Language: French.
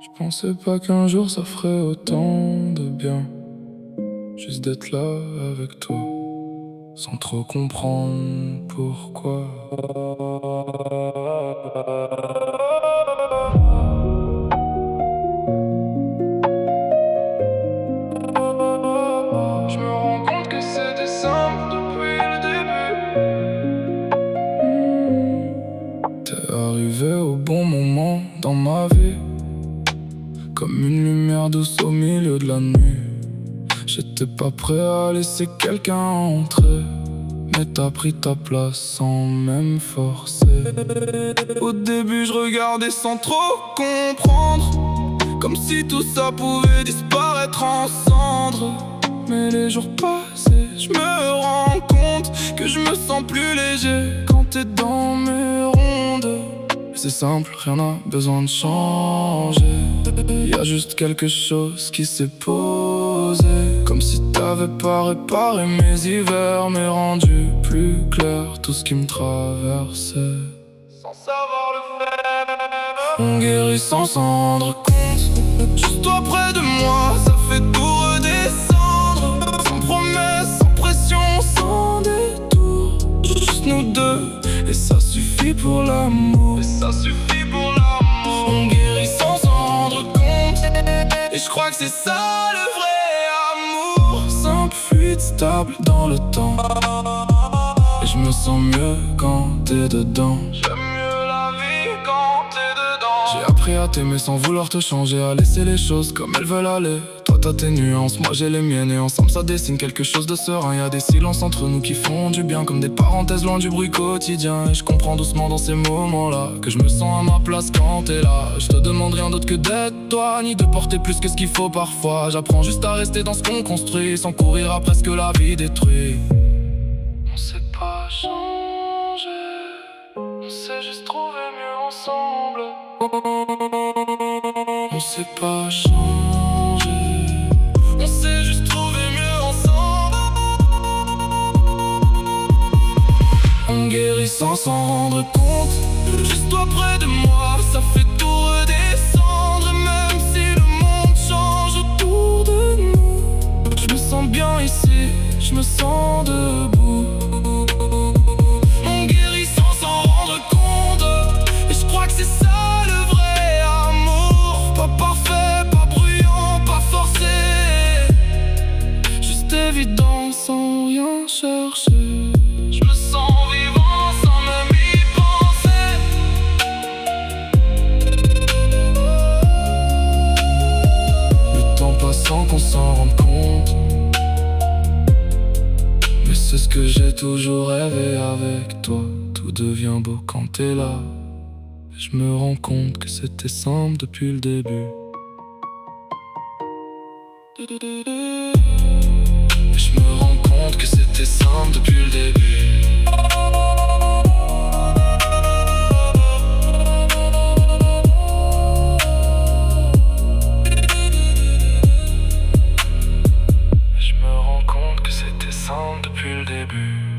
Je pensais pas qu'un jour ça ferait autant de bien, juste d'être là avec toi, sans trop comprendre pourquoi. Je me rends compte que c'était simple depuis le début. T'es arrivé au bon moment dans ma vie, comme une lumière douce au milieu de la nuit. J'étais pas prêt à laisser quelqu'un entrer, mais t'as pris ta place sans même forcer. Au début je regardais sans trop comprendre, comme si tout ça pouvait disparaître en cendres. Mais les jours passés, je me rends compte que je me sens plus léger quand t'es dans mes rondes. C'est simple, rien n'a besoin de changer. Y a juste quelque chose qui s'est posé, comme si t'avais pas réparé mes hivers, mais rendu plus clair tout ce qui me traversait. Sans savoir le faire, on guérit sans s'en rendre compte. Juste toi près de moi, ça fait tout redescendre. Sans promesse, sans pression, sans détour. Juste nous deux, et ça suffit pour l'amour. Et ça suffit pour l'amour. On guérit sans s'en rendre compte, et je crois que c'est ça le vrai amour. Simple, fluide, stable dans le temps, et je me sens mieux quand t'es dedans. J'aime mieux la vie quand t'es dedans. J'ai appris à t'aimer sans vouloir te changer, à laisser les choses comme elles veulent aller. Toi t'as tes nuances, moi j'ai les miennes, et ensemble ça dessine quelque chose de serein. Y'a des silences entre nous qui font du bien, comme des parenthèses loin du bruit quotidien. Et je comprends doucement dans ces moments-là que je me sens à ma place quand t'es là. Je te demande rien d'autre que d'être toi, ni de porter plus que ce qu'il faut parfois. J'apprends juste à rester dans ce qu'on construit, sans courir après ce que la vie détruit. On sait pas changer, on sait juste trouver mieux ensemble. On sait pas changer, on sait juste trouver mieux ensemble. On guérit sans s'en rendre compte. Juste toi près de moi, ça fait tout redescendre. Et même si le monde change autour de nous, je me sens bien ici, je me sens debout. On guérit sans s'en rendre compte, et je crois que c'est ça le vrai amour. Pas parfait, pas bruyant, pas forcé, juste évident sans rien chercher. Je me sens vivant sans même y penser. Le temps passe sans qu'on s'en rende compte, mais c'est ce que j'ai toujours rêvé avec toi. Tout devient beau quand t'es là, et je me rends compte que c'était simple depuis le début. Et je me rends compte que c'était simple depuis le début. Je me rends compte que c'était simple depuis le début.